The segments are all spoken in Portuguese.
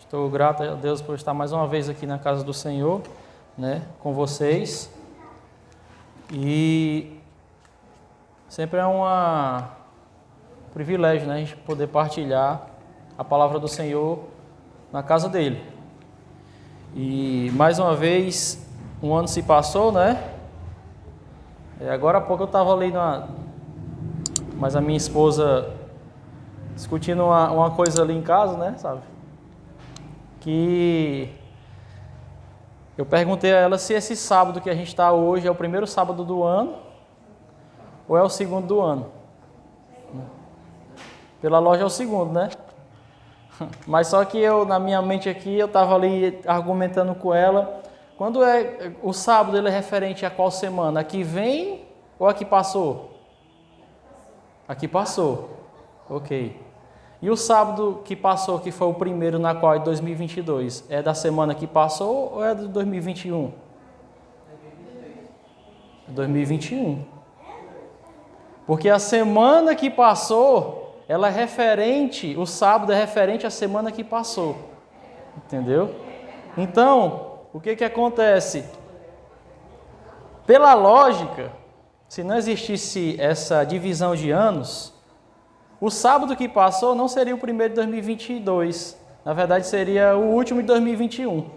Estou grato a Deus por estar mais uma vez aqui na casa do Senhor, né, com vocês. E sempre é um privilégio, né, a gente poder partilhar a palavra do Senhor na casa dele. E mais uma vez, um ano se passou, né? Agora há pouco eu estava ali mas a minha esposa discutindo uma coisa ali em casa, né, sabe? Que eu perguntei a ela se esse sábado que a gente está hoje é o primeiro sábado do ano ou é o segundo do ano. Pela loja é o segundo, né? Mas só que na minha mente aqui, eu estava ali argumentando com ela, quando é o sábado, ele é referente a qual semana? A que vem ou a que passou? A que passou. Ok. E o sábado que passou, que foi o primeiro na qual é 2022, é da semana que passou ou é de 2021? 2021. Porque a semana que passou, ela é referente, o sábado é referente à semana que passou. Entendeu? Então, o que acontece? Pela lógica, se não existisse essa divisão de anos, o sábado que passou não seria o primeiro de 2022. Na verdade, seria o último de 2021.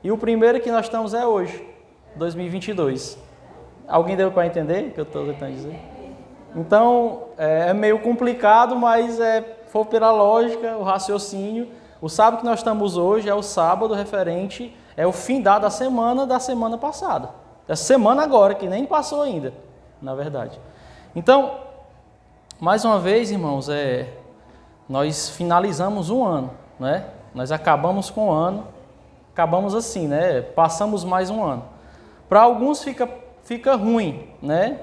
E o primeiro que nós estamos é hoje, 2022. Alguém deu para entender o que eu estou tentando dizer? Então, é meio complicado, mas for pela lógica, o raciocínio. O sábado que nós estamos hoje é o sábado referente, é o fim da semana passada. Essa semana agora, que nem passou ainda, na verdade. Então, mais uma vez, irmãos, nós finalizamos um ano, né? Nós acabamos com o ano, acabamos assim, né? Passamos mais um ano. Para alguns fica ruim, né?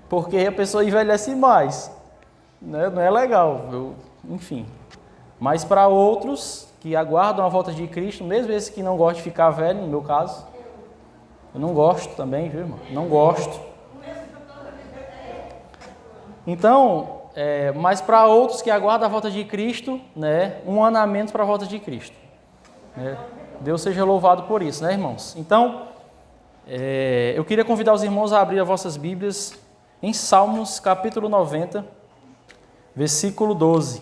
Porque a pessoa envelhece mais, né? Não é legal, enfim. Mas para outros que aguardam a volta de Cristo, mesmo esses que não gostam de ficar velho, no meu caso, eu não gosto também, viu, irmão? Não gosto. Então, mas para outros que aguardam a volta de Cristo, né, um ano a menos para a volta de Cristo. Né? Deus seja louvado por isso, né, irmãos? Então, eu queria convidar os irmãos a abrir as vossas Bíblias em Salmos, capítulo 90, versículo 12.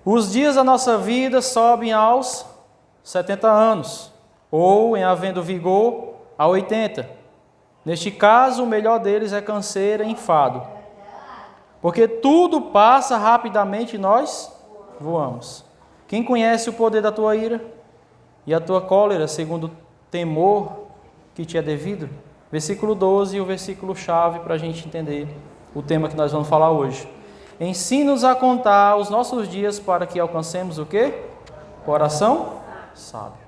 Os dias da nossa vida sobem aos 70 anos, ou, em havendo vigor, a 80. Neste caso, o melhor deles é canseira e enfado, porque tudo passa rapidamente e nós voamos. Quem conhece o poder da tua ira e a tua cólera, segundo o temor que te é devido? Versículo 12 e o versículo chave para a gente entender o tema que nós vamos falar hoje. Ensina-nos a contar os nossos dias para que alcancemos o quê? Coração sábio.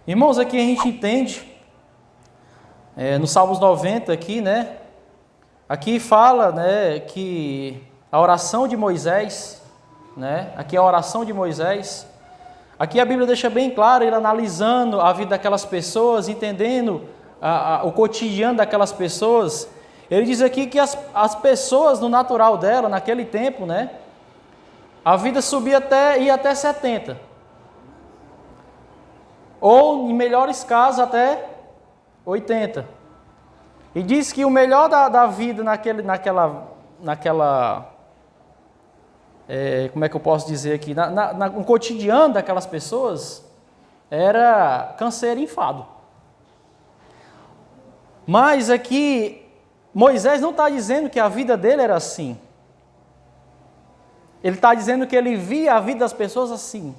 Irmãos, aqui a gente entende... no Salmos 90 aqui, né? Aqui fala, né, que a oração de Moisés, né? Aqui é a oração de Moisés. Aqui a Bíblia deixa bem claro, ele analisando a vida daquelas pessoas, entendendo o cotidiano daquelas pessoas. Ele diz aqui que as pessoas, no natural dela, naquele tempo, né? A vida subia ia até 70. Ou, em melhores casos, até 80. E diz que o melhor da vida naquela como é que eu posso dizer aqui, no cotidiano daquelas pessoas, era canseiro e enfado. Mas aqui, Moisés não está dizendo que a vida dele era assim. Ele está dizendo que ele via a vida das pessoas assim.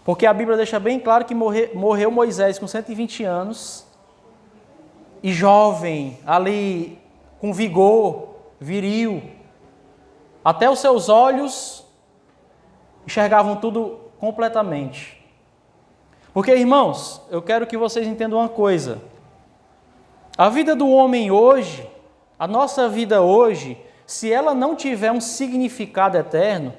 Porque a Bíblia deixa bem claro que morreu Moisés com 120 anos, e jovem, ali, com vigor, viril. Até os seus olhos enxergavam tudo completamente. Porque, irmãos, eu quero que vocês entendam uma coisa. A vida do homem hoje, a nossa vida hoje, se ela não tiver um significado eterno,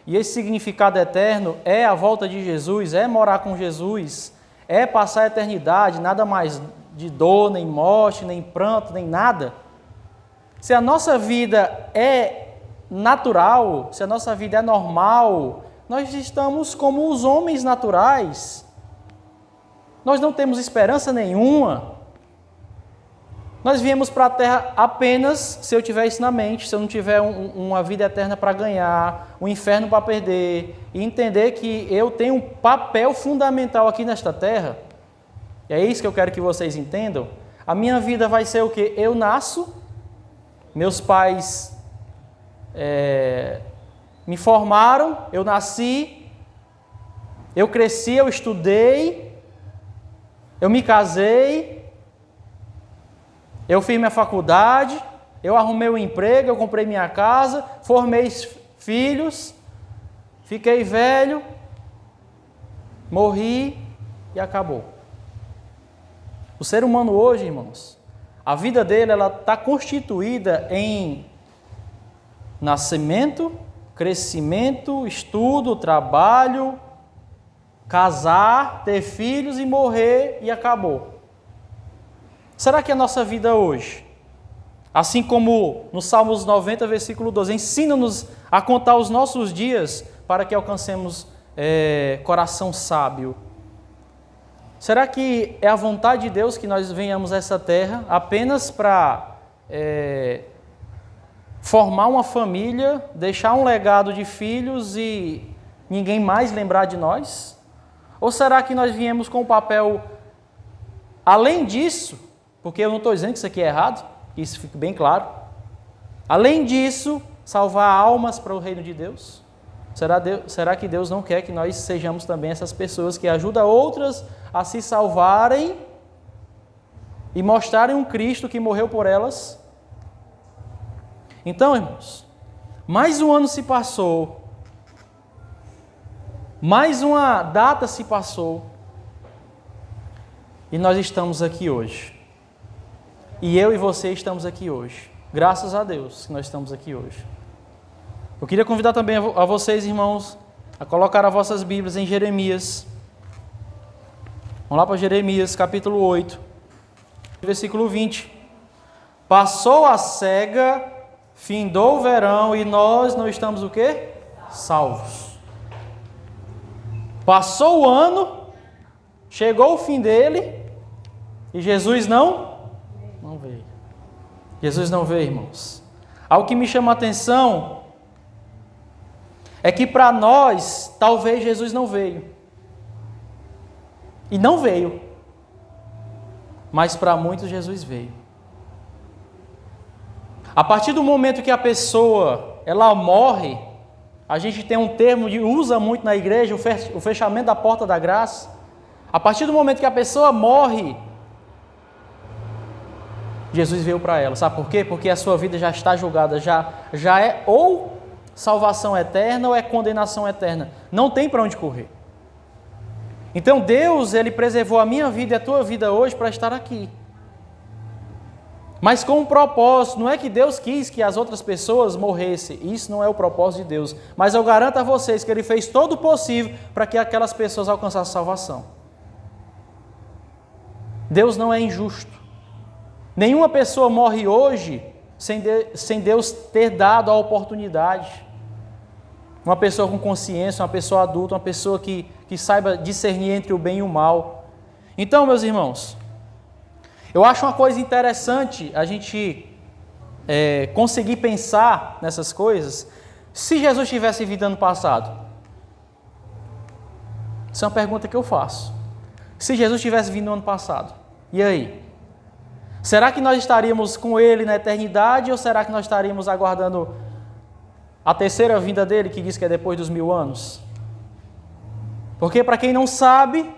e esse significado eterno é a volta de Jesus, é morar com Jesus, é passar a eternidade, nada mais de dor, nem morte, nem pranto, nem nada. Se a nossa vida natural, se a nossa vida é normal, nós estamos como os homens naturais. Nós não temos esperança nenhuma. Nós viemos para a Terra apenas se eu tiver isso na mente, se eu não tiver uma vida eterna para ganhar, um inferno para perder, e entender que eu tenho um papel fundamental aqui nesta Terra. E é isso que eu quero que vocês entendam. A minha vida vai ser o quê? Eu nasço, meus pais me formaram, eu nasci, eu cresci, eu estudei, eu me casei, eu fiz minha faculdade, eu arrumei um emprego, eu comprei minha casa, formei filhos, fiquei velho, morri e acabou. O ser humano hoje, irmãos, a vida dele está constituída em nascimento, crescimento, estudo, trabalho, casar, ter filhos e morrer e acabou. Será que a nossa vida hoje, assim como no Salmos 90, versículo 12, ensina-nos a contar os nossos dias para que alcancemos coração sábio? Será que é a vontade de Deus que nós venhamos a essa terra apenas para formar uma família, deixar um legado de filhos e ninguém mais lembrar de nós? Ou será que nós viemos com o papel, além disso, porque eu não estou dizendo que isso aqui é errado, que isso fique bem claro, além disso, salvar almas para o reino de Deus? Será que Deus não quer que nós sejamos também essas pessoas que ajudam outras a se salvarem e mostrarem um Cristo que morreu por elas? Então, irmãos, mais um ano se passou, mais uma data se passou, e nós estamos aqui hoje. E eu e você estamos aqui hoje. Graças a Deus que nós estamos aqui hoje. Eu queria convidar também a vocês, irmãos, a colocar as vossas Bíblias em Jeremias. Vamos lá para Jeremias, capítulo 8, versículo 20. Passou a cega, findou o verão e nós não estamos o quê? Salvos. Passou o ano, chegou o fim dele e Jesus não veio. Jesus não veio, irmãos. Algo que me chama a atenção é que para nós, talvez Jesus não veio. E não veio. Mas para muitos Jesus veio. A partir do momento que a pessoa ela morre, a gente tem um termo que usa muito na igreja, o fechamento da porta da graça. A partir do momento que a pessoa morre, Jesus veio para ela. Sabe por quê? Porque a sua vida já está julgada, já é ou salvação eterna ou é condenação eterna. Não tem para onde correr. Então Deus, Ele preservou a minha vida e a tua vida hoje para estar aqui. Mas com um propósito. Não é que Deus quis que as outras pessoas morressem. Isso não é o propósito de Deus. Mas eu garanto a vocês que Ele fez todo o possível para que aquelas pessoas alcançassem salvação. Deus não é injusto. Nenhuma pessoa morre hoje sem Deus ter dado a oportunidade. Uma pessoa com consciência, uma pessoa adulta, uma pessoa que saiba discernir entre o bem e o mal. Então, meus irmãos, eu acho uma coisa interessante a gente conseguir pensar nessas coisas. Se Jesus tivesse vindo ano passado, isso é uma pergunta que eu faço. Se Jesus tivesse vindo no ano passado, e aí? Será que nós estaríamos com Ele na eternidade ou será que nós estaríamos aguardando a terceira vinda dele, que diz que é depois dos 1000 anos? Porque, para quem não sabe,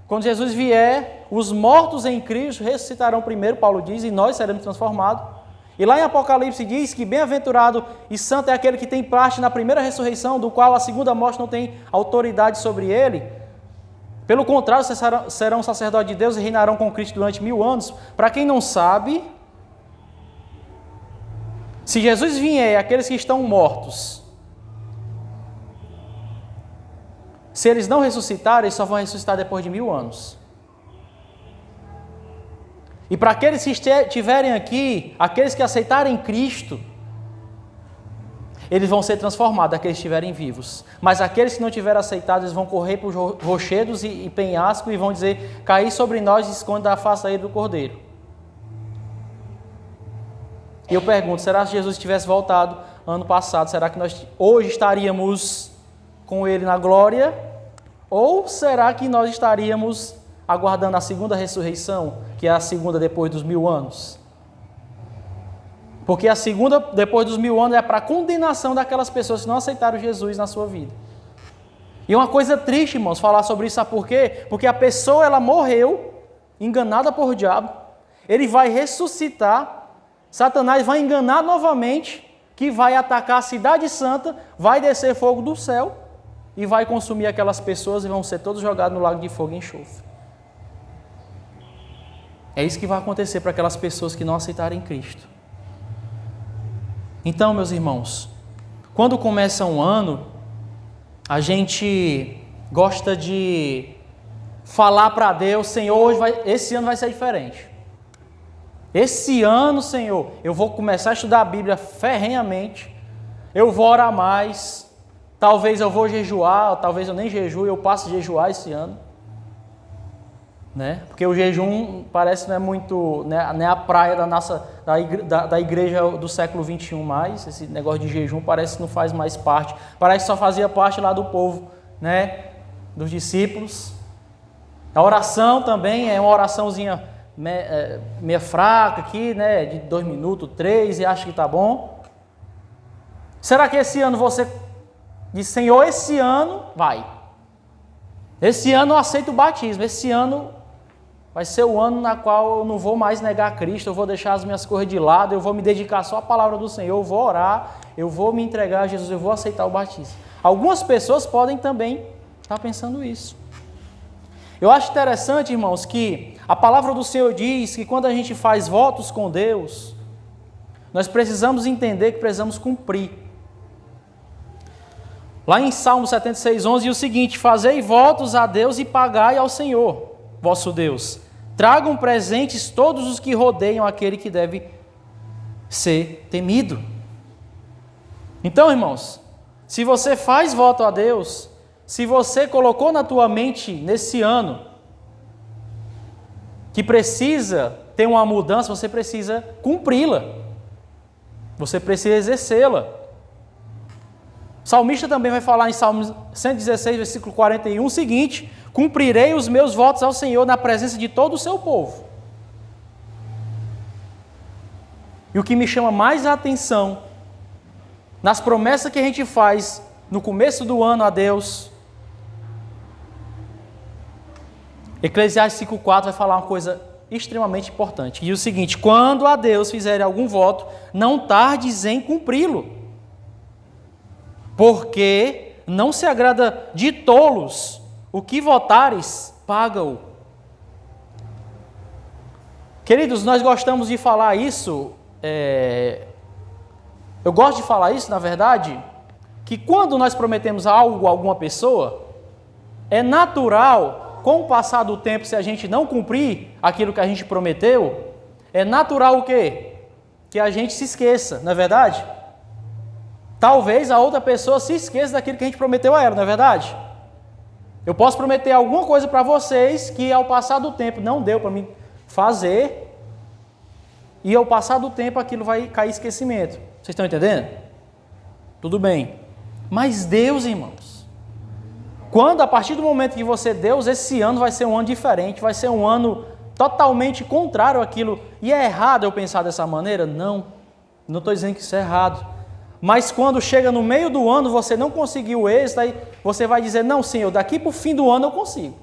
quando Jesus vier, os mortos em Cristo ressuscitarão primeiro, Paulo diz, e nós seremos transformados. E lá em Apocalipse diz que bem-aventurado e santo é aquele que tem parte na primeira ressurreição, do qual a segunda morte não tem autoridade sobre ele. Pelo contrário, vocês serão sacerdotes de Deus e reinarão com Cristo durante 1000 anos. Para quem não sabe, se Jesus vier, aqueles que estão mortos, se eles não ressuscitarem, eles só vão ressuscitar depois de 1000 anos. E para aqueles que estiverem aqui, aqueles que aceitarem Cristo, eles vão ser transformados, aqueles que estiverem vivos. Mas aqueles que não tiverem aceitado, eles vão correr para os rochedos e penhascos e vão dizer, cair sobre nós e esconde da face aí do Cordeiro. E eu pergunto, será que Jesus tivesse voltado ano passado, será que nós hoje estaríamos com Ele na glória? Ou será que nós estaríamos aguardando a segunda ressurreição, que é a segunda depois dos 1000 anos? Porque a segunda depois dos 1000 anos é para a condenação daquelas pessoas que não aceitaram Jesus na sua vida. E uma coisa triste, irmãos, falar sobre isso, sabe por quê? Porque a pessoa, ela morreu, enganada por diabo, ele vai ressuscitar, Satanás vai enganar novamente, que vai atacar a cidade santa, vai descer fogo do céu e vai consumir aquelas pessoas e vão ser todos jogados no lago de fogo e enxofre. É isso que vai acontecer para aquelas pessoas que não aceitarem Cristo. Então, meus irmãos, quando começa um ano, a gente gosta de falar para Deus, Senhor, esse ano vai ser diferente. Esse ano, Senhor, eu vou começar a estudar a Bíblia ferrenhamente, eu vou orar mais, talvez eu vou jejuar, talvez eu nem jejue, eu passe a jejuar esse ano. Né? Porque o jejum parece não é muito, né, não é a praia da igreja do século 21 mais, esse negócio de jejum parece que não faz mais parte, parece que só fazia parte lá do povo, né, dos discípulos. A oração também é uma oraçãozinha meia fraca aqui, né, de 2 minutos, 3, e acha que está bom. Será que esse ano você diz, Senhor, esse ano vai. Esse ano eu aceito o batismo, esse ano vai ser o ano na qual eu não vou mais negar Cristo, eu vou deixar as minhas coisas de lado, eu vou me dedicar só à palavra do Senhor, eu vou orar, eu vou me entregar a Jesus, eu vou aceitar o batismo. Algumas pessoas podem também estar pensando isso. Eu acho interessante, irmãos, que a palavra do Senhor diz que quando a gente faz votos com Deus, nós precisamos entender que precisamos cumprir. Lá em Salmo 76:11 diz o seguinte, fazei votos a Deus e pagai ao Senhor, vosso Deus. Tragam presentes todos os que rodeiam aquele que deve ser temido. Então, irmãos, se você faz voto a Deus, se você colocou na tua mente nesse ano que precisa ter uma mudança, você precisa cumpri-la. Você precisa exercê-la. O salmista também vai falar em Salmo 116, versículo 41, o seguinte, cumprirei os meus votos ao Senhor na presença de todo o seu povo. E o que me chama mais a atenção, nas promessas que a gente faz no começo do ano a Deus, Eclesiastes 5:4 vai falar uma coisa extremamente importante. E o seguinte, quando a Deus fizer algum voto, não tardes em cumpri-lo, porque não se agrada de tolos, o que votares, paga-o. Queridos, nós gostamos de falar isso, eu gosto de falar isso, na verdade, que quando nós prometemos algo a alguma pessoa, é natural, com o passar do tempo, se a gente não cumprir aquilo que a gente prometeu, é natural o quê? Que a gente se esqueça, não é verdade? Talvez a outra pessoa se esqueça daquilo que a gente prometeu a ela, não é verdade? Eu posso prometer alguma coisa para vocês que ao passar do tempo não deu para mim fazer, e ao passar do tempo aquilo vai cair em esquecimento. Vocês estão entendendo? Tudo bem. Mas Deus, irmãos, quando a partir do momento que você, Deus, esse ano vai ser um ano diferente, vai ser um ano totalmente contrário àquilo, e é errado eu pensar dessa maneira? Não estou dizendo que isso é errado, mas quando chega no meio do ano, você não conseguiu o êxito, aí você vai dizer, não Senhor, daqui para o fim do ano eu consigo.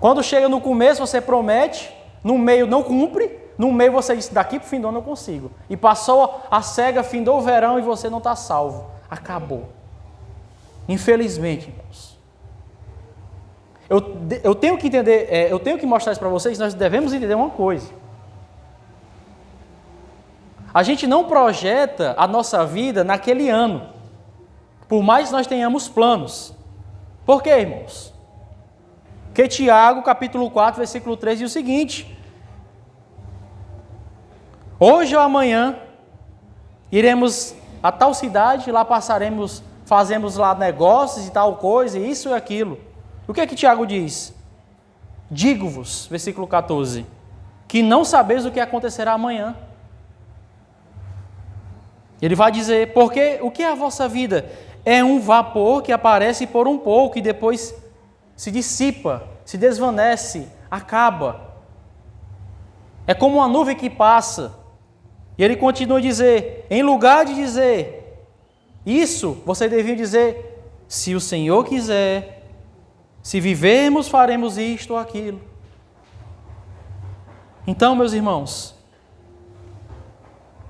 Quando chega no começo, você promete, no meio não cumpre, no meio você diz, daqui para o fim do ano eu consigo, e passou a cega, findou o verão e você não está salvo, acabou. Infelizmente, irmãos, eu tenho que entender, eu tenho que mostrar isso para vocês, nós devemos entender uma coisa. A gente não projeta a nossa vida naquele ano, por mais que nós tenhamos planos. Por quê, irmãos? Porque Tiago, capítulo 4, versículo 3, diz o seguinte, hoje ou amanhã iremos a tal cidade, lá passaremos, fazemos lá negócios e tal coisa, isso e aquilo. O que é que Tiago diz? Digo-vos, versículo 14, que não sabeis o que acontecerá amanhã. Ele vai dizer, porque o que é a vossa vida? É um vapor que aparece por um pouco e depois se dissipa, se desvanece, acaba. É como uma nuvem que passa. E ele continua a dizer, em lugar de dizer isso, você devia dizer, se o Senhor quiser, se vivermos, faremos isto ou aquilo. Então, meus irmãos,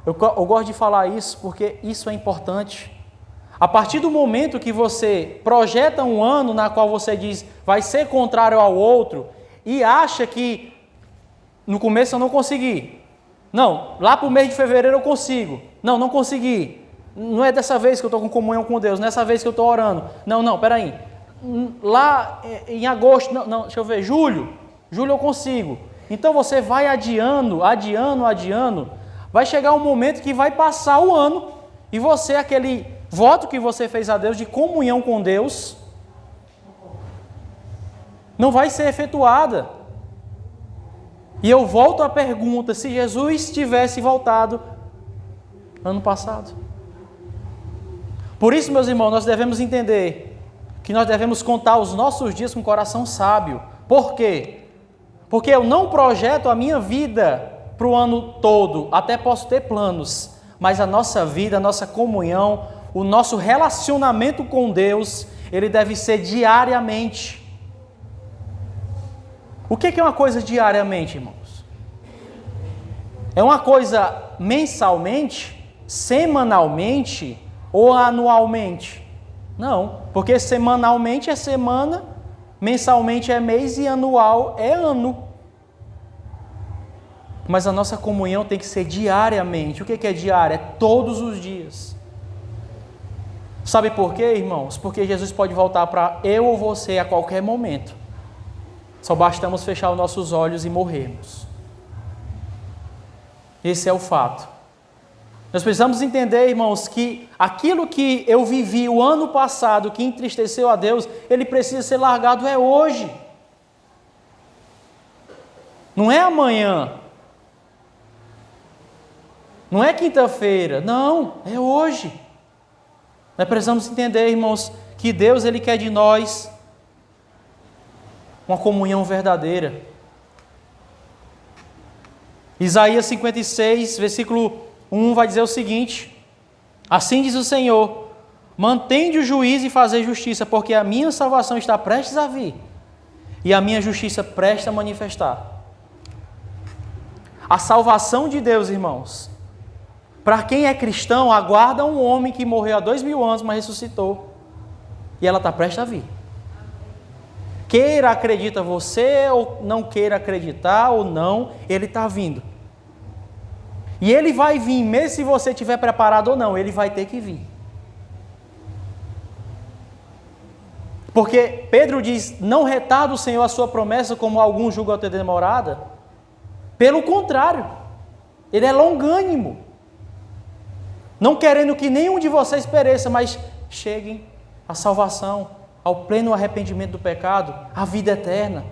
eu gosto de falar isso porque isso é importante. A partir do momento que você projeta um ano na qual você diz vai ser contrário ao outro e acha que no começo eu não consegui. Não, lá para o mês de fevereiro eu consigo. Não, não consegui. Não é dessa vez que eu estou com comunhão com Deus, não é dessa vez que eu estou orando. Não, peraí. Lá em agosto, não, deixa eu ver, julho eu consigo. Então você vai adiando. Vai chegar um momento que vai passar o ano e você, aquele voto que você fez a Deus de comunhão com Deus, não vai ser efetuada. E eu volto à pergunta, se Jesus tivesse voltado ano passado. Por isso, meus irmãos, nós devemos entender que nós devemos contar os nossos dias com o coração sábio. Por quê? Porque eu não projeto a minha vida para o ano todo, até posso ter planos, mas a nossa vida, a nossa comunhão, o nosso relacionamento com Deus, ele deve ser diariamente. O que é uma coisa diariamente, irmãos? É uma coisa mensalmente, semanalmente ou anualmente? Não, porque semanalmente é semana, mensalmente é mês e anual é ano. Mas a nossa comunhão tem que ser diariamente. O que é diária? É todos os dias. Sabe por quê, irmãos? Porque Jesus pode voltar para eu ou você a qualquer momento. Só bastamos fechar os nossos olhos e morrermos. Esse é o fato. Nós precisamos entender, irmãos, que aquilo que eu vivi o ano passado, que entristeceu a Deus, ele precisa ser largado hoje. Não é amanhã. Não é quinta-feira, não, é hoje. Nós precisamos entender, irmãos, que Deus, ele quer de nós uma comunhão verdadeira. Isaías 56, versículo 1 vai dizer o seguinte: assim diz o Senhor, mantende o juízo e fazei justiça, porque a minha salvação está prestes a vir, e a minha justiça presta a manifestar. A salvação de Deus, irmãos, para quem é cristão, aguarda um homem que morreu há 2000 anos, mas ressuscitou. E ela está prestes a vir. Queira acredita você, ou não queira acreditar, ou não, ele está vindo. E ele vai vir, mesmo se você estiver preparado ou não, ele vai ter que vir. Porque Pedro diz, não retarda o Senhor a sua promessa, como alguns julgam ter demorada. Pelo contrário, ele é longânimo. Não querendo que nenhum de vocês pereça, mas cheguem à salvação, ao pleno arrependimento do pecado, à vida eterna.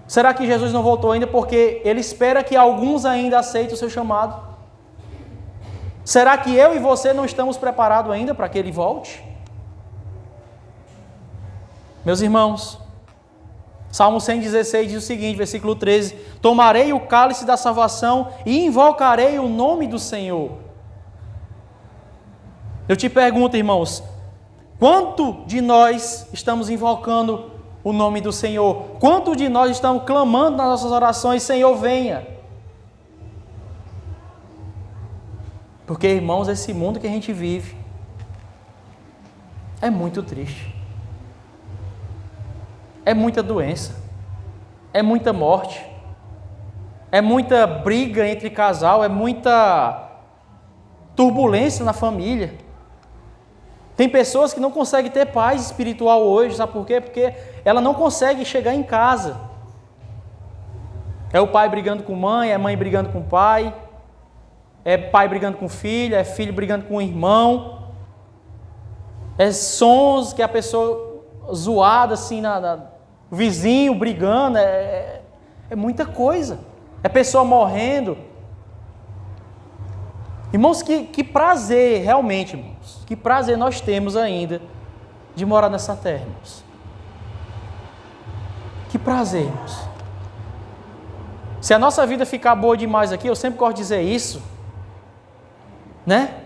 Será que Jesus não voltou ainda porque ele espera que alguns ainda aceitem o seu chamado? Será que eu e você não estamos preparados ainda para que ele volte? Meus irmãos, Salmo 116 diz o seguinte, versículo 13: tomarei o cálice da salvação e invocarei o nome do Senhor. Eu te pergunto, irmãos, quanto de nós estamos invocando o nome do Senhor? Quanto de nós estamos clamando nas nossas orações, Senhor, venha? Porque, irmãos, esse mundo que a gente vive é muito triste. É muita doença, é muita morte, é muita briga entre casal, é muita turbulência na família. Tem pessoas que não conseguem ter paz espiritual hoje, sabe por quê? Porque ela não consegue chegar em casa. É o pai brigando com mãe, é mãe brigando com pai, é pai brigando com filho, é filho brigando com o irmão. É sons que a pessoa zoada assim, o vizinho brigando, é muita coisa. É pessoa morrendo. Irmãos, que prazer, realmente, irmãos, que prazer nós temos ainda de morar nessa terra, irmãos. Que prazer, irmãos. Se a nossa vida ficar boa demais aqui, eu sempre gosto de dizer isso, né?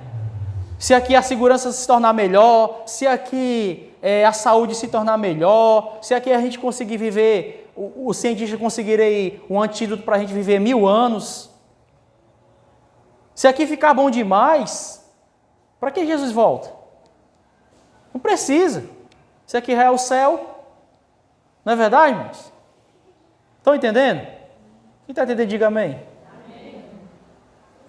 Se aqui a segurança se tornar melhor, se aqui a saúde se tornar melhor, se aqui a gente conseguir viver, o cientista conseguir um antídoto para a gente viver 1000 anos, se aqui ficar bom demais, para que Jesus volta? Não precisa. Se aqui já é o céu, não é verdade, irmãos? Estão entendendo? Quem está entendendo, diga amém. Amém.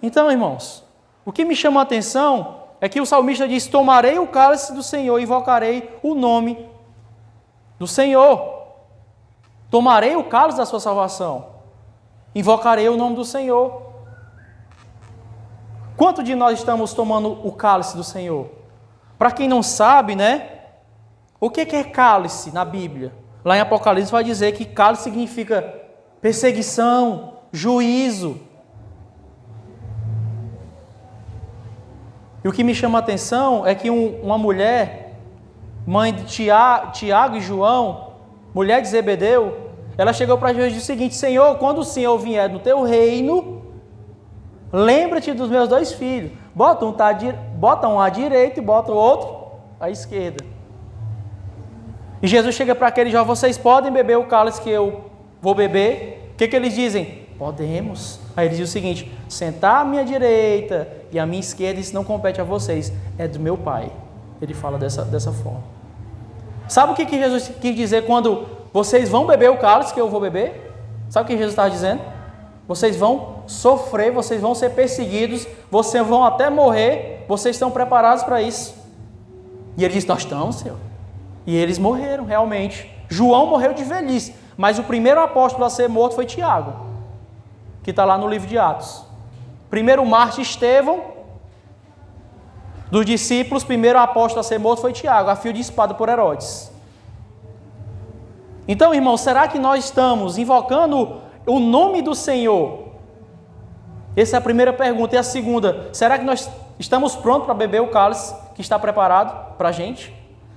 Então, irmãos, o que me chama a atenção é que o salmista diz: tomarei o cálice do Senhor e invocarei o nome do Senhor. Tomarei o cálice da sua salvação, invocarei o nome do Senhor. Quanto de nós estamos tomando o cálice do Senhor? Para quem não sabe, né? O que é cálice na Bíblia? Lá em Apocalipse vai dizer que cálice significa perseguição, juízo. E o que me chama a atenção é que uma mulher, mãe de Tiago e João, mulher de Zebedeu, ela chegou para Jesus e disse o seguinte: Senhor, quando o Senhor vier no teu reino, lembra-te dos meus 2 filhos. Bota um à direita e bota o outro à esquerda. E Jesus chega para aqueles jovens: vocês podem beber o cálice que eu vou beber? O que eles dizem? Podemos. Aí ele diz o seguinte: sentar à minha direita e à minha esquerda, isso não compete a vocês, é do meu Pai. Ele fala dessa forma. Sabe o que Jesus quis dizer quando vocês vão beber o cálice que eu vou beber? Sabe o que Jesus estava dizendo? Vocês vão sofrer, vocês vão ser perseguidos, vocês vão até morrer, vocês estão preparados para isso? E ele disse: nós estamos, Senhor. E eles morreram, realmente. João morreu de velhice, mas o primeiro apóstolo a ser morto foi Tiago, que está lá no livro de Atos. Primeiro mártir Estevão, dos discípulos, primeiro apóstolo a ser morto foi Tiago, a fio de espada por Herodes. Então, irmãos, será que nós estamos invocando o nome do Senhor? Essa é a primeira pergunta. E a segunda: será que nós estamos prontos para beber o cálice que está preparado para a gente?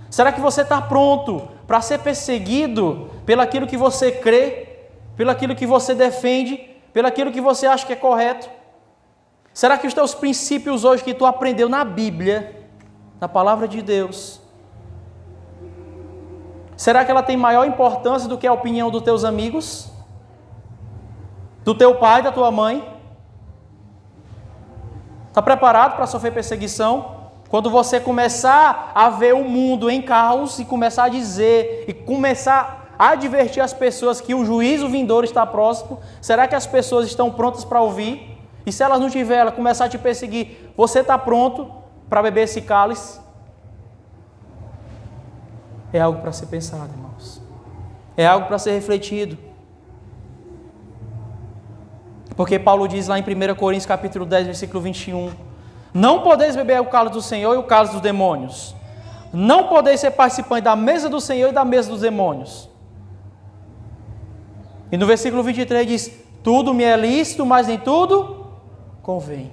Será que você está pronto para ser perseguido pelaquilo que você crê, pelaquilo que você defende, pelaquilo que você acha que é correto? Será que os teus princípios hoje que tu aprendeu na Bíblia, na palavra de Deus, será que ela tem maior importância do que a opinião dos teus amigos? Do teu pai, da tua mãe? Está preparado para sofrer perseguição? Quando você começar a ver o mundo em caos e começar a dizer, e começar a advertir as pessoas que o juízo vindouro está próximo, será que as pessoas estão prontas para ouvir? E se elas não tiverem, ela começar a te perseguir, você está pronto para beber esse cálice? É algo para ser pensado, irmãos. É algo para ser refletido. Porque Paulo diz lá em 1 Coríntios capítulo 10, versículo 21, não podeis beber o cálice do Senhor e o cálice dos demônios. Não podeis ser participantes da mesa do Senhor e da mesa dos demônios. E no versículo 23 diz: tudo me é lícito, mas nem tudo convém.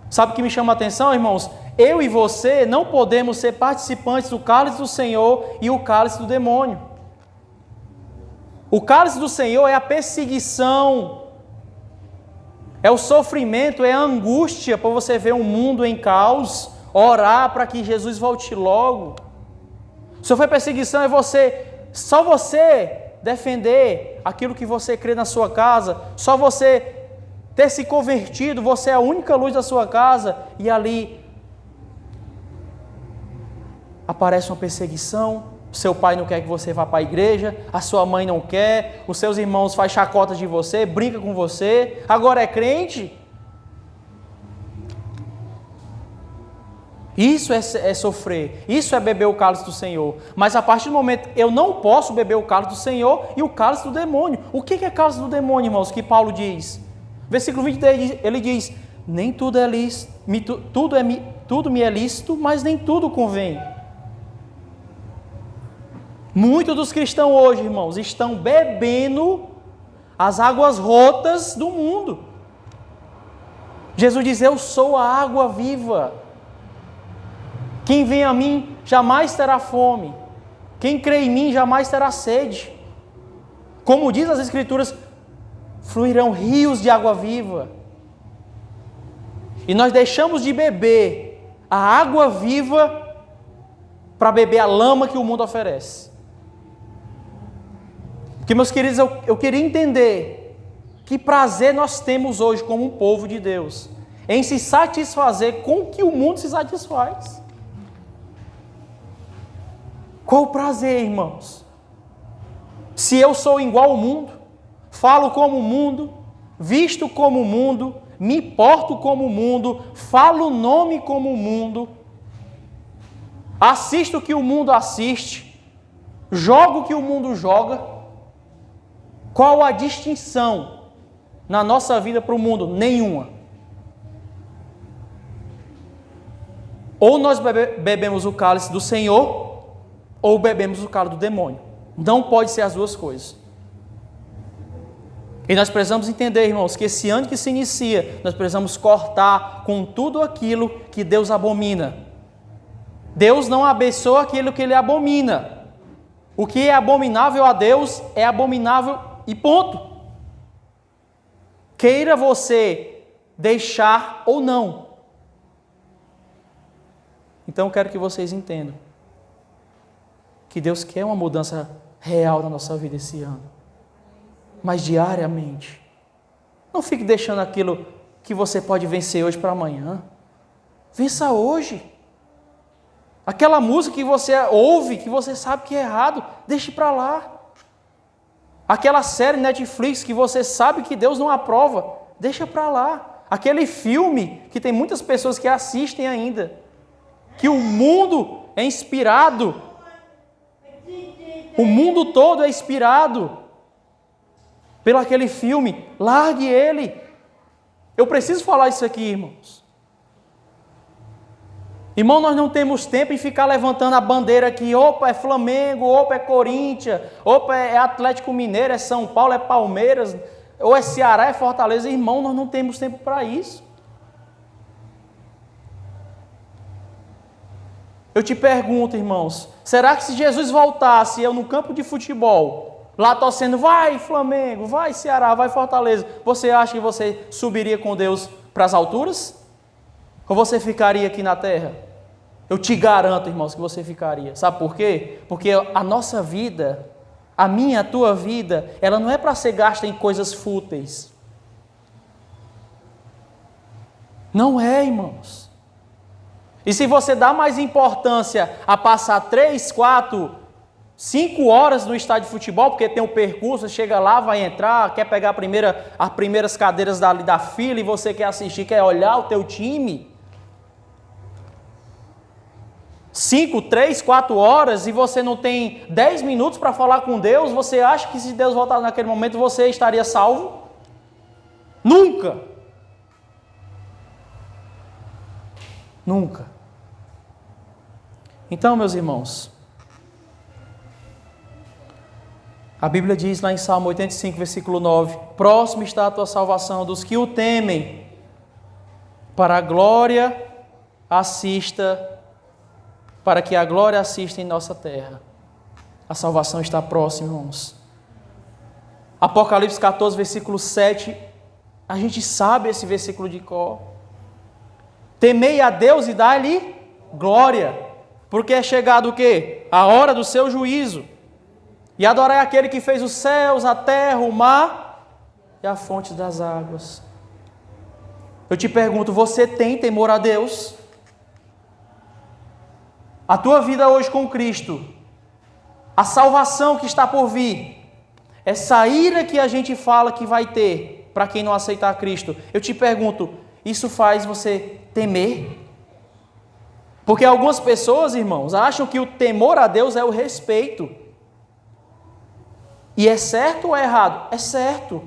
Sabe o que me chama a atenção, irmãos? Eu e você não podemos ser participantes do cálice do Senhor e o cálice do demônio. O cálice do Senhor é a perseguição, é o sofrimento, é a angústia por você ver um mundo em caos, orar para que Jesus volte logo. Sofrer perseguição é só você defender aquilo que você crê na sua casa, só você ter se convertido, você é a única luz da sua casa, e ali aparece uma perseguição. Seu pai não quer que você vá para a igreja, a sua mãe não quer, os seus irmãos fazem chacota de você, brinca com você, agora é crente? Isso é sofrer, isso é beber o cálice do Senhor. Mas a partir do momento eu não posso beber o cálice do Senhor e o cálice do demônio. O que é cálice do demônio, irmãos, que Paulo diz? Versículo 23, ele diz, nem tudo é lícito, tudo me é lícito, mas nem tudo convém. Muitos dos cristãos hoje, irmãos, estão bebendo as águas rotas do mundo. Jesus diz, eu sou a água viva. Quem vem a mim jamais terá fome. Quem crê em mim jamais terá sede. Como diz as Escrituras, fluirão rios de água viva. E nós deixamos de beber a água viva para beber a lama que o mundo oferece. Porque, meus queridos, eu queria entender que prazer nós temos hoje como um povo de Deus em se satisfazer com o que o mundo se satisfaz. Qual o prazer, irmãos? Se eu sou igual ao mundo, falo como o mundo, visto como o mundo, me porto como o mundo, falo o nome como o mundo, assisto o que o mundo assiste, jogo o que o mundo joga, qual a distinção na nossa vida para o mundo? Nenhuma. Ou nós bebemos o cálice do Senhor, ou bebemos o cálice do demônio. Não pode ser as duas coisas. E nós precisamos entender, irmãos, que esse ano que se inicia, nós precisamos cortar com tudo aquilo que Deus abomina. Deus não abençoa aquilo que Ele abomina. O que é abominável a Deus é abominável e ponto. Queira você deixar ou não. Então eu quero que vocês entendam que Deus quer uma mudança real na nossa vida esse ano, mas diariamente. Não fique deixando aquilo que você pode vencer hoje para amanhã. Vença hoje. Aquela música que você ouve, que você sabe que é errado, deixe para lá. Aquela série Netflix que você sabe que Deus não aprova, deixa para lá. Aquele filme que tem muitas pessoas que assistem ainda, que o mundo é inspirado. O mundo todo é inspirado pelo aquele filme. Largue ele. Eu preciso falar isso aqui, irmãos. Irmão, nós não temos tempo em ficar levantando a bandeira aqui. Opa, é Flamengo, opa, é Corinthians, opa, é Atlético Mineiro, é São Paulo, é Palmeiras, ou é Ceará, é Fortaleza. Irmão, nós não temos tempo para isso. Eu te pergunto, irmãos, será que se Jesus voltasse, eu no campo de futebol, lá torcendo, vai Flamengo, vai Ceará, vai Fortaleza, você acha que você subiria com Deus para as alturas? Ou você ficaria aqui na terra? Eu te garanto, irmãos, que você ficaria. Sabe por quê? Porque a nossa vida, a minha, a tua vida, ela não é para ser gasta em coisas fúteis. Não é, irmãos. E se você dá mais importância a passar 3, 4, 5 horas no estádio de futebol, porque tem um percurso, chega lá, vai entrar, quer pegar as primeiras cadeiras da fila e você quer assistir, quer olhar o teu time. 5, 3, 4 horas e você não tem 10 minutos para falar com Deus, você acha que se Deus voltar naquele momento você estaria salvo? Nunca! Nunca. Então, meus irmãos, a Bíblia diz lá em Salmo 85, versículo 9, próximo está a tua salvação dos que o temem, para a glória assista, para que a glória assista em nossa terra. A salvação está próxima, irmãos. Apocalipse 14, versículo 7, a gente sabe esse versículo de cor. Temei a Deus e dai-lhe glória, porque é chegado o quê? A hora do seu juízo. E adorai aquele que fez os céus, a terra, o mar e a fonte das águas. Eu te pergunto, você tem temor a Deus? A tua vida hoje com Cristo, a salvação que está por vir, essa ira que a gente fala que vai ter para quem não aceitar Cristo, eu te pergunto, isso faz você temer? Porque algumas pessoas, irmãos, acham que o temor a Deus é o respeito. E é certo ou é errado? É certo.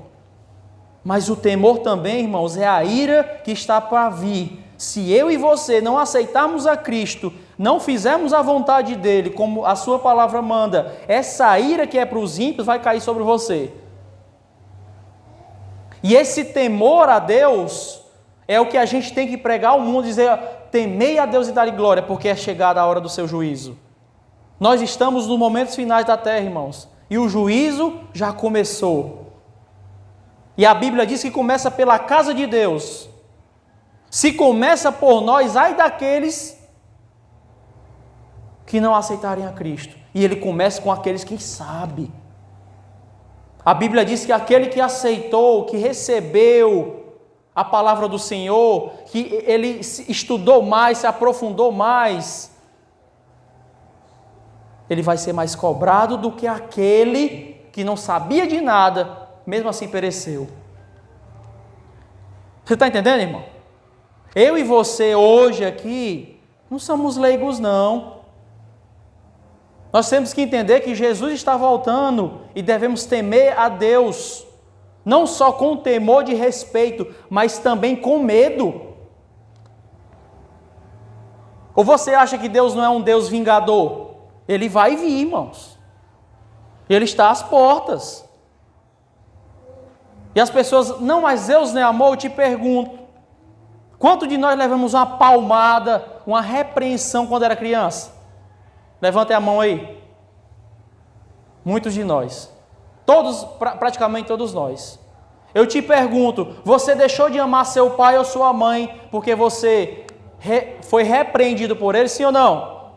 Mas o temor também, irmãos, é a ira que está para vir. Se eu e você não aceitarmos a Cristo, não fizermos a vontade dele, como a sua palavra manda, essa ira que é para os ímpios vai cair sobre você. E esse temor a Deus é o que a gente tem que pregar ao mundo, dizer: temei a Deus e dar-lhe glória, porque é chegada a hora do seu juízo. Nós estamos nos momentos finais da terra, irmãos, e o juízo já começou. E a Bíblia diz que começa pela casa de Deus. Se começa por nós, ai daqueles que não aceitarem a Cristo. E ele começa com aqueles que sabem. A Bíblia diz que aquele que aceitou, que recebeu a palavra do Senhor, que ele estudou mais, se aprofundou mais, ele vai ser mais cobrado do que aquele que não sabia de nada, mesmo assim pereceu. Você está entendendo, irmão? Eu e você hoje aqui não somos leigos, não. Nós temos que entender que Jesus está voltando e devemos temer a Deus, não só com temor de respeito, mas também com medo. Ou você acha que Deus não é um Deus vingador? Ele vai vir, irmãos. Ele está às portas. E as pessoas: não, mas Deus não é amor. Eu te pergunto, quanto de nós levamos uma palmada, uma repreensão quando era criança? Levante a mão aí. Muitos de nós. Todos, praticamente todos nós. Eu te pergunto, você deixou de amar seu pai ou sua mãe porque você foi repreendido por ele, sim ou não?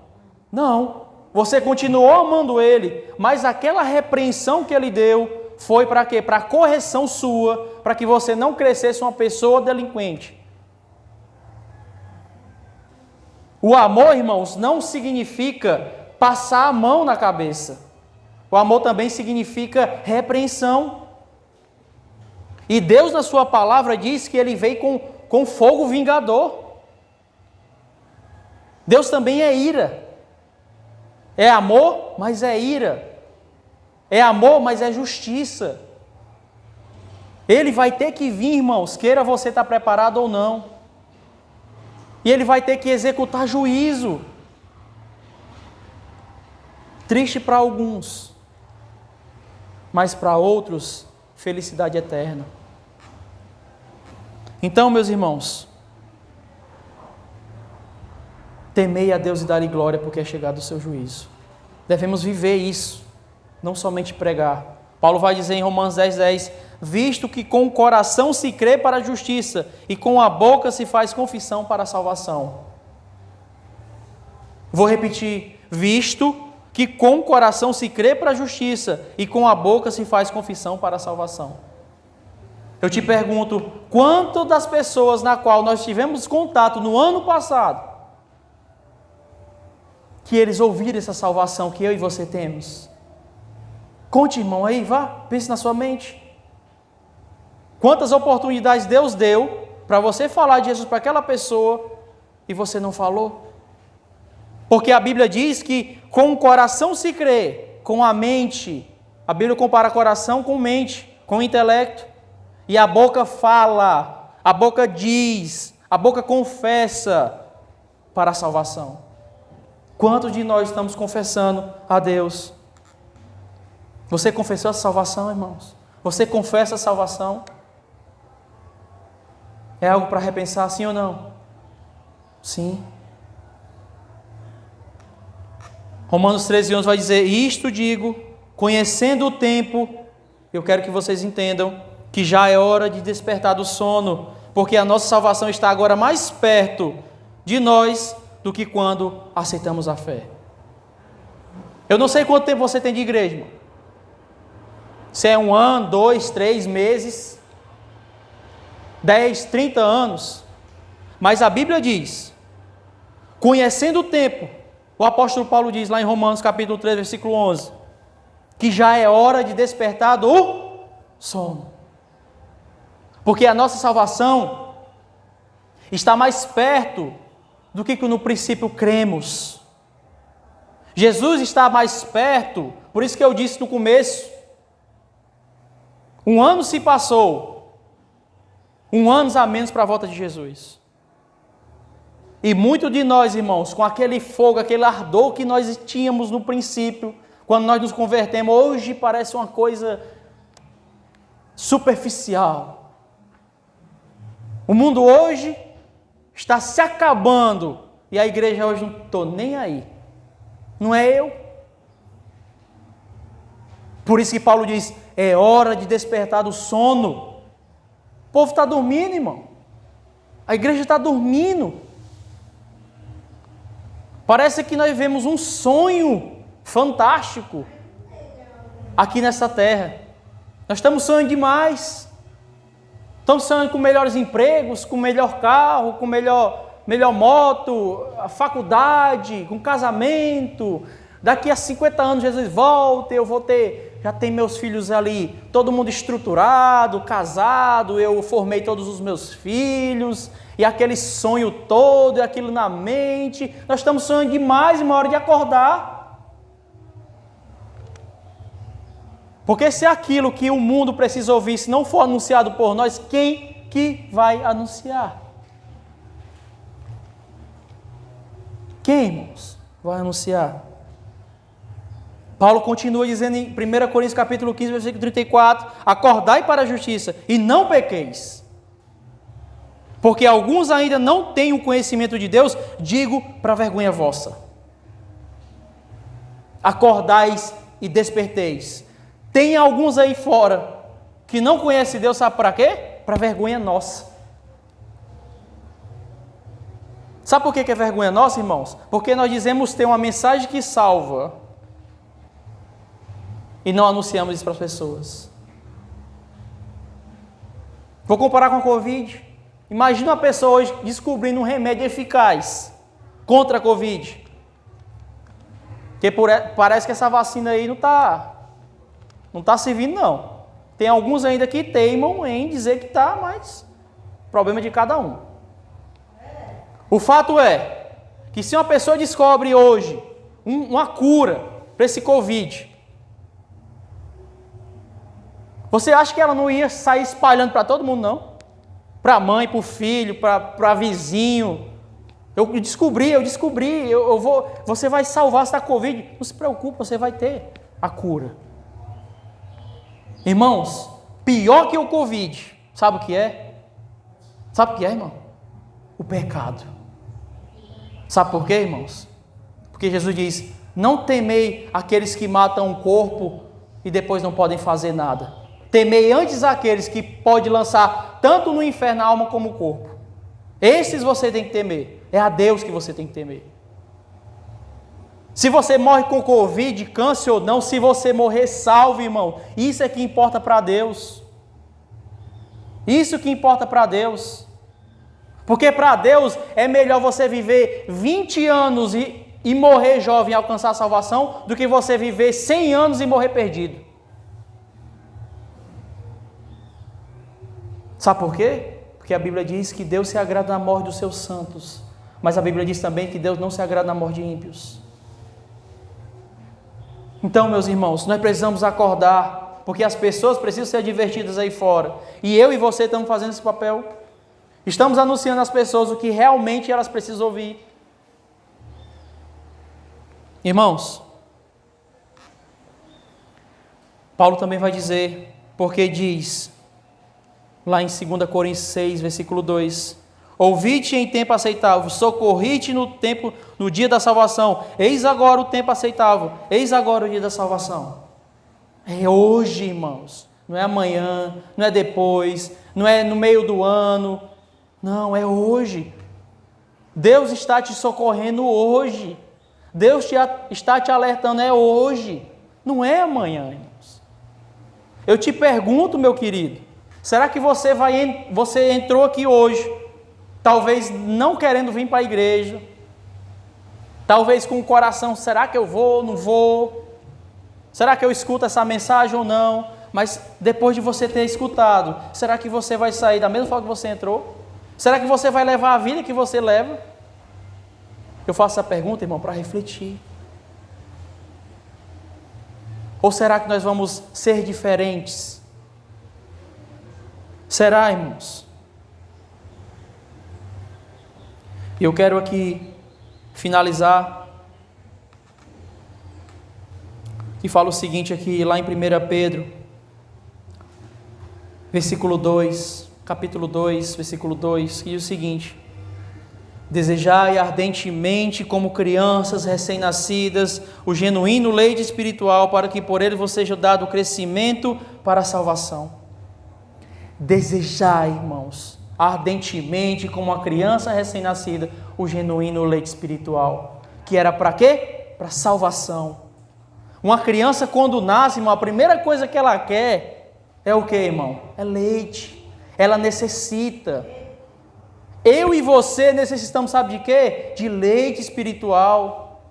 Não. Você continuou amando ele, mas aquela repreensão que ele deu foi para quê? Para correção sua, para que você não crescesse uma pessoa delinquente. O amor, irmãos, não significa passar a mão na cabeça. O amor também significa repreensão. E Deus, na sua palavra, diz que ele veio com fogo vingador. Deus também é ira. É amor, mas é ira. É amor, mas é justiça. Ele vai ter que vir, irmãos, queira você estar preparado ou não. E ele vai ter que executar juízo. Triste para alguns, mas para outros, felicidade eterna. Então, meus irmãos, temei a Deus e dar-lhe glória, porque é chegado o seu juízo. Devemos viver isso, não somente pregar. Paulo vai dizer em Romanos 10:10, visto que com o coração se crê para a justiça e com a boca se faz confissão para a salvação. Vou repetir, visto que com o coração se crê para a justiça e com a boca se faz confissão para a salvação. Eu te pergunto, quanto das pessoas na qual nós tivemos contato no ano passado, que eles ouviram essa salvação que eu e você temos? Conte, irmão, aí, vá, pense na sua mente. Quantas oportunidades Deus deu para você falar de Jesus para aquela pessoa e você não falou? Porque a Bíblia diz que com o coração se crê, com a mente. A Bíblia compara coração com mente, com intelecto. E a boca fala, a boca diz, a boca confessa para a salvação. Quantos de nós estamos confessando a Deus? Você confessou a salvação, irmãos? Você confessa a salvação? É algo para repensar, sim ou não? Sim. Romanos 13:11 vai dizer, isto digo, conhecendo o tempo, eu quero que vocês entendam que já é hora de despertar do sono, porque a nossa salvação está agora mais perto de nós do que quando aceitamos a fé. Eu não sei quanto tempo você tem de igreja, irmão. Se é 1 ano, 2, 3 meses, 10, 30 anos. Mas a Bíblia diz, conhecendo o tempo, o apóstolo Paulo diz lá em Romanos capítulo 3, versículo 11, que já é hora de despertar do sono. Porque a nossa salvação está mais perto do que no princípio cremos. Jesus está mais perto, por isso que eu disse no começo, 1 ano se passou, 1 ano a menos para a volta de Jesus. E muitos de nós, irmãos, com aquele fogo, aquele ardor que nós tínhamos no princípio, quando nós nos convertemos, hoje parece uma coisa superficial. O mundo hoje está se acabando e a igreja hoje não estou nem aí. Não é eu. Por isso que Paulo diz, é hora de despertar do sono. O povo está dormindo, irmão. A igreja está dormindo. Parece que nós vivemos um sonho fantástico aqui nessa terra. Nós estamos sonhando demais. Estamos sonhando com melhores empregos, com melhor carro, com melhor moto, a faculdade, com casamento. Daqui a 50 anos Jesus volta, eu vou ter, já tem meus filhos ali, todo mundo estruturado, casado, eu formei todos os meus filhos, e aquele sonho todo, e aquilo na mente. Nós estamos sonhando demais, uma hora de acordar. Porque se aquilo que o mundo precisa ouvir, se não for anunciado por nós, quem que vai anunciar? Quem, irmãos, vai anunciar? Paulo continua dizendo em 1 Coríntios capítulo 15, versículo 34, acordai para a justiça e não pequeis. Porque alguns ainda não têm o conhecimento de Deus, digo para vergonha vossa. Acordais e desperteis. Tem alguns aí fora que não conhecem Deus, sabe para quê? Para vergonha nossa. Sabe por que é vergonha nossa, irmãos? Porque nós dizemos ter uma mensagem que salva e não anunciamos isso para as pessoas. Vou comparar com a Covid. Imagina uma pessoa hoje descobrindo um remédio eficaz contra a Covid. Porque parece que essa vacina aí não está servindo, não. Tem alguns ainda que teimam em dizer que está, mas problema de cada um. O fato é que se uma pessoa descobre hoje uma cura para esse Covid, você acha que ela não ia sair espalhando para todo mundo, não? Para a mãe, para o filho, para vizinho. Eu descobri, você vai salvar essa Covid. Não se preocupe, você vai ter a cura. Irmãos, pior que o Covid, sabe o que é? Sabe o que é, irmão? O pecado. Sabe por quê, irmãos? Porque Jesus diz, não temei aqueles que matam o corpo e depois não podem fazer nada. Temei antes aqueles que podem lançar tanto no inferno a alma como o corpo. Esses você tem que temer. É a Deus que você tem que temer. Se você morre com Covid, câncer ou não, se você morrer salvo, irmão, isso é que importa para Deus. Isso que importa para Deus. Porque para Deus é melhor você viver 20 anos e morrer jovem e alcançar a salvação do que você viver 100 anos e morrer perdido. Sabe por quê? Porque a Bíblia diz que Deus se agrada na morte dos seus santos. Mas a Bíblia diz também que Deus não se agrada na morte de ímpios. Então, meus irmãos, nós precisamos acordar, porque as pessoas precisam ser advertidas aí fora. E eu e você estamos fazendo esse papel. Estamos anunciando às pessoas o que realmente elas precisam ouvir. Irmãos, Paulo também vai dizer, porque diz, lá em 2 Coríntios 6, versículo 2, ouvi-te em tempo aceitável, socorri-te no dia da salvação, eis agora o tempo aceitável, eis agora o dia da salvação. É hoje, irmãos, não é amanhã, não é depois, não é no meio do ano, não, é hoje. Deus está te socorrendo hoje, Deus está te alertando, é hoje, não é amanhã, irmãos. Eu te pergunto, meu querido, será que você entrou aqui hoje, talvez não querendo vir para a igreja, talvez com o coração, será que eu vou ou não vou? Será que eu escuto essa mensagem ou não? Mas depois de você ter escutado, será que você vai sair da mesma forma que você entrou? Será que você vai levar a vida que você leva? Eu faço essa pergunta, irmão, para refletir. Ou será que nós vamos ser diferentes? Será, irmãos? E eu quero aqui finalizar e falo o seguinte aqui, lá em 1 Pedro, versículo 2, capítulo 2, versículo 2, que diz o seguinte: desejai ardentemente, como crianças recém-nascidas, o genuíno leite espiritual, para que por ele vos seja dado o crescimento para a salvação. Desejai, irmãos, ardentemente, como uma criança recém-nascida, o genuíno leite espiritual. Que era para quê? Para salvação. Uma criança, quando nasce, irmão, a primeira coisa que ela quer é o quê, irmão? É leite. Ela necessita. Eu e você necessitamos, sabe de quê? De leite espiritual.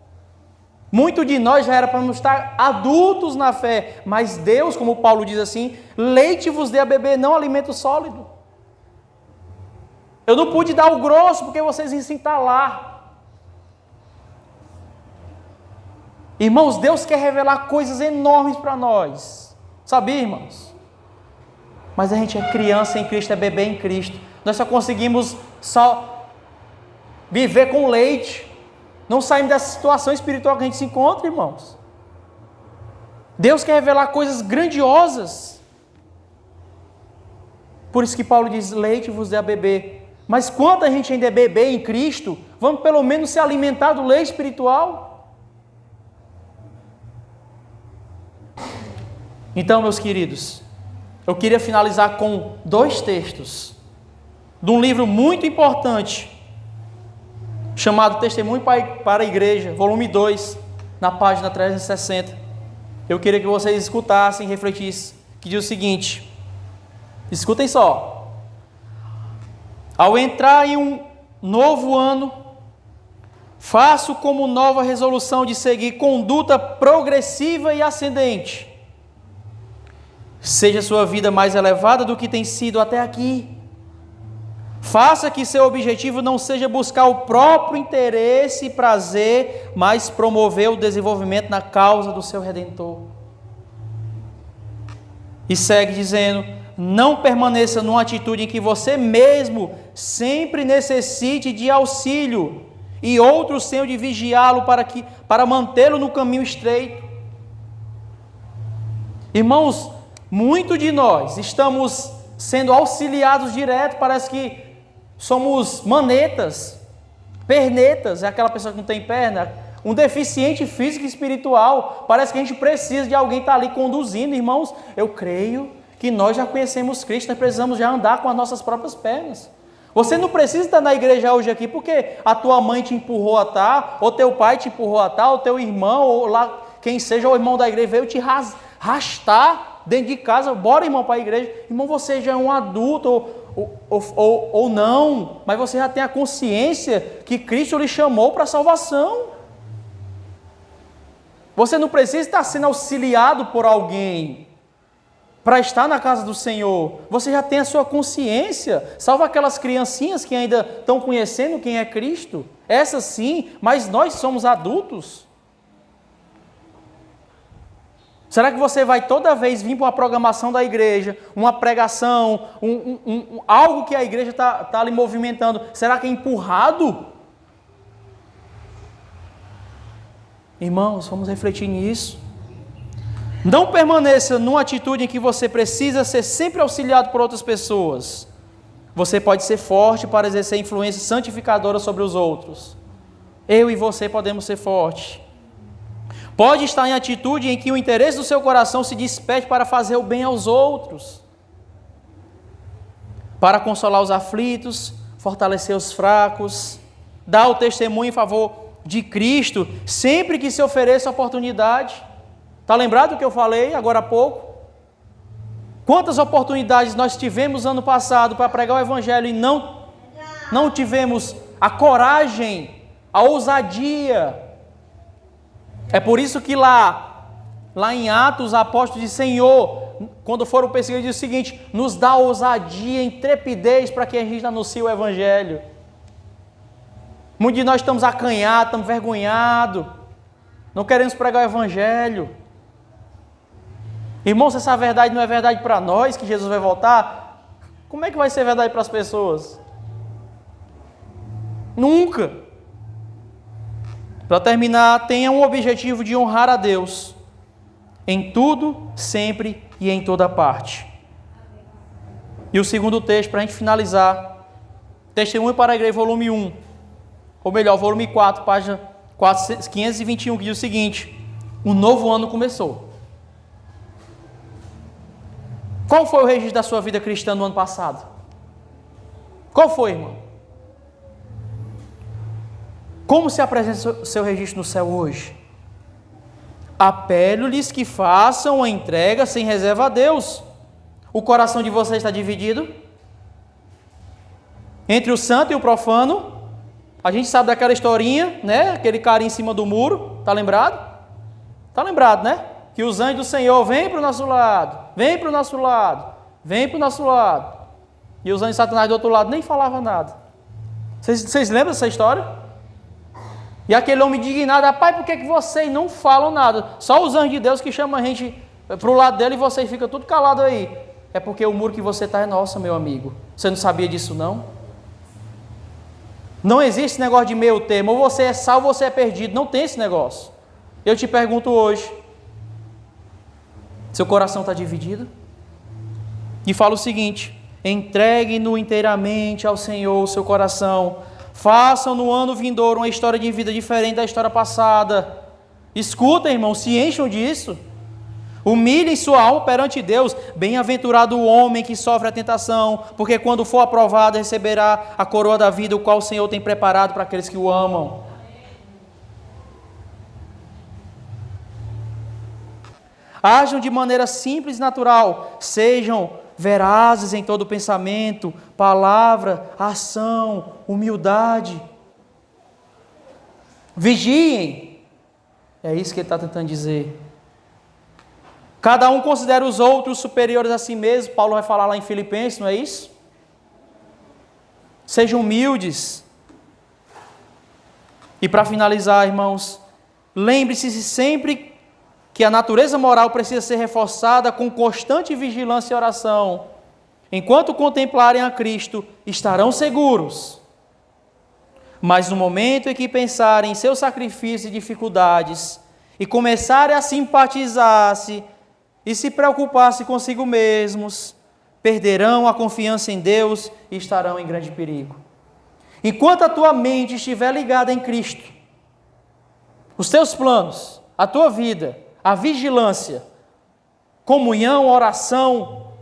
Muito de nós já era para nos estar adultos na fé, mas Deus, como Paulo diz assim, leite vos dê a beber, não alimento sólido. Eu não pude dar o grosso, porque vocês iam se entalar. Irmãos, Deus quer revelar coisas enormes para nós. Sabia, irmãos? Mas a gente é criança em Cristo, é bebê em Cristo. Nós só conseguimos viver com leite. Não saímos dessa situação espiritual que a gente se encontra, irmãos. Deus quer revelar coisas grandiosas. Por isso que Paulo diz, leite vos dê a beber. Mas quando a gente ainda é bebê em Cristo, vamos pelo menos se alimentar do leite espiritual. Então, meus queridos, eu queria finalizar com 2 textos de um livro muito importante, chamado Testemunho para a Igreja, volume 2, na página 360. Eu queria que vocês escutassem e refletissem, que diz o seguinte, escutem só: ao entrar em um novo ano, faço como nova resolução de seguir conduta progressiva e ascendente. Seja sua vida mais elevada do que tem sido até aqui. Faça que seu objetivo não seja buscar o próprio interesse e prazer, mas promover o desenvolvimento na causa do seu Redentor. E segue dizendo, não permaneça numa atitude em que você mesmo sempre necessite de auxílio e outros tenham de vigiá-lo para mantê-lo no caminho estreito. Irmãos, muito de nós estamos sendo auxiliados direto, parece que somos manetas, pernetas, é aquela pessoa que não tem perna, um deficiente físico e espiritual, parece que a gente precisa de alguém estar ali conduzindo. Irmãos, eu creio que nós já conhecemos Cristo, nós precisamos já andar com as nossas próprias pernas. Você não precisa estar na igreja hoje aqui porque a tua mãe te empurrou a estar, ou teu pai te empurrou a estar, ou teu irmão, ou lá quem seja o irmão da igreja veio te arrastar dentro de casa, bora, irmão, para a igreja. Irmão, você já é um adulto ou não, mas você já tem a consciência que Cristo lhe chamou para a salvação. Você não precisa estar sendo auxiliado por alguém para estar na casa do Senhor. Você já tem a sua consciência, salvo aquelas criancinhas que ainda estão conhecendo quem é Cristo. Essas sim, mas nós somos adultos. Será que você vai toda vez vir para uma programação da igreja, uma pregação, algo que a igreja está ali movimentando, será que é empurrado? Irmãos, vamos refletir nisso. Não permaneça numa atitude em que você precisa ser sempre auxiliado por outras pessoas. Você pode ser forte para exercer influência santificadora sobre os outros. Eu e você podemos ser fortes. Pode estar em atitude em que o interesse do seu coração se desperte para fazer o bem aos outros, para consolar os aflitos, fortalecer os fracos, dar o testemunho em favor de Cristo, sempre que se ofereça a oportunidade. Está lembrado do que eu falei agora há pouco? Quantas oportunidades nós tivemos ano passado para pregar o Evangelho e não tivemos a coragem, a ousadia. É por isso que lá em Atos, os apóstolos dizem, Senhor, quando foram perseguidos, diz o seguinte, nos dá ousadia, intrepidez para que a gente anuncie o Evangelho. Muitos de nós estamos acanhados, estamos envergonhados, não queremos pregar o Evangelho. Irmão, se essa verdade não é verdade para nós, que Jesus vai voltar, como é que vai ser verdade para as pessoas? Nunca. Para terminar, tenha um objetivo de honrar a Deus em tudo, sempre e em toda parte. E o segundo texto, para a gente finalizar, Testemunho para a Igreja, volume 1, ou melhor, volume 4, página 521, que diz o seguinte: um novo ano começou. Qual foi o registro da sua vida cristã no ano passado? Qual foi, irmão? Como se apresenta o seu registro no céu hoje? Apelo-lhes que façam a entrega sem reserva a Deus. O coração de vocês está dividido entre o santo e o profano. A gente sabe daquela historinha, né? Aquele cara em cima do muro, tá lembrado? Tá lembrado, né? Que os anjos do Senhor vêm para o nosso lado, vêm para o nosso lado, vêm para o nosso lado. E os anjos de Satanás do outro lado nem falavam nada. Vocês lembram dessa história? E aquele homem indignado: rapaz, por que vocês não falam nada? Só os anjos de Deus que chamam a gente para o lado dele e vocês ficam tudo calados aí. É porque o muro que você está é nosso, meu amigo. Você não sabia disso, não? Não existe esse negócio de meio termo. Ou você é salvo ou você é perdido. Não tem esse negócio. Eu te pergunto hoje: seu coração está dividido? E fala o seguinte: entregue-no inteiramente ao Senhor o seu coração. Façam no ano vindouro uma história de vida diferente da história passada. Escutem, irmão, se encham disso. Humilhem sua alma perante Deus. Bem-aventurado o homem que sofre a tentação, porque quando for aprovado receberá a coroa da vida, o qual o Senhor tem preparado para aqueles que o amam. Ajam de maneira simples e natural. Sejam verazes em todo pensamento, palavra, ação, humildade. Vigiem. É isso que ele está tentando dizer. Cada um considera os outros superiores a si mesmo. Paulo vai falar lá em Filipenses, não é isso? Sejam humildes. E para finalizar, irmãos, lembre-se sempre que a natureza moral precisa ser reforçada com constante vigilância e oração. Enquanto contemplarem a Cristo, estarão seguros. Mas no momento em que pensarem em seu sacrifício e dificuldades, e começarem a simpatizar-se, e se preocupar-se consigo mesmos, perderão a confiança em Deus e estarão em grande perigo. Enquanto a tua mente estiver ligada em Cristo, os teus planos, a tua vida, a vigilância, comunhão, oração,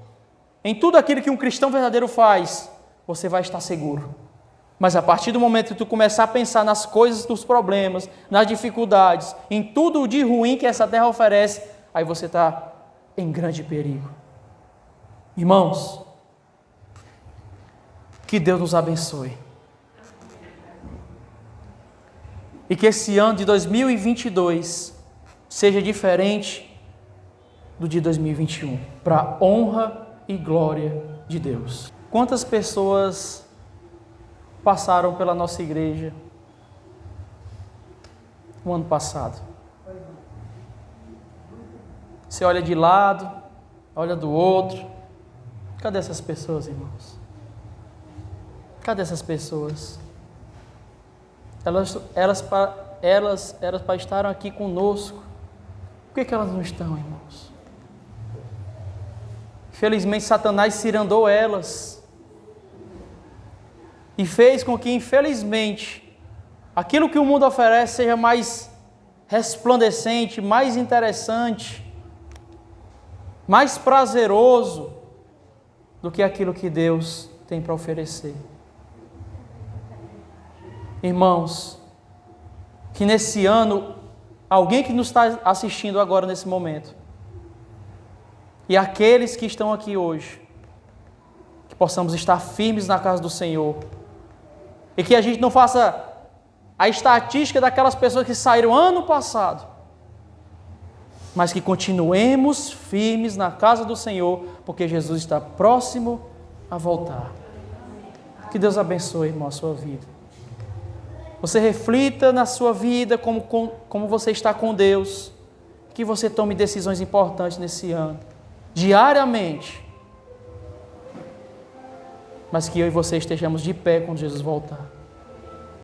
em tudo aquilo que um cristão verdadeiro faz, você vai estar seguro. Mas a partir do momento que tu começar a pensar nas coisas, dos problemas, nas dificuldades, em tudo de ruim que essa terra oferece, aí você está em grande perigo. Irmãos, que Deus nos abençoe. E que esse ano de 2022 seja diferente do de 2021, para a honra e glória de Deus. Quantas pessoas passaram pela nossa igreja no ano passado? Você olha de lado, olha do outro. Cadê essas pessoas, irmãos? Cadê essas pessoas? Elas para estar aqui conosco. Por que elas não estão, irmãos? Infelizmente, Satanás cirandou elas e fez com que, infelizmente, aquilo que o mundo oferece seja mais resplandecente, mais interessante, mais prazeroso do que aquilo que Deus tem para oferecer. Irmãos, que nesse ano, alguém que nos está assistindo agora nesse momento, e aqueles que estão aqui hoje, que possamos estar firmes na casa do Senhor, e que a gente não faça a estatística daquelas pessoas que saíram ano passado, mas que continuemos firmes na casa do Senhor, porque Jesus está próximo a voltar. Que Deus abençoe, irmão, a sua vida. você reflita na sua vida como você está com Deus, que você tome decisões importantes nesse ano, diariamente, mas que eu e você estejamos de pé quando Jesus voltar.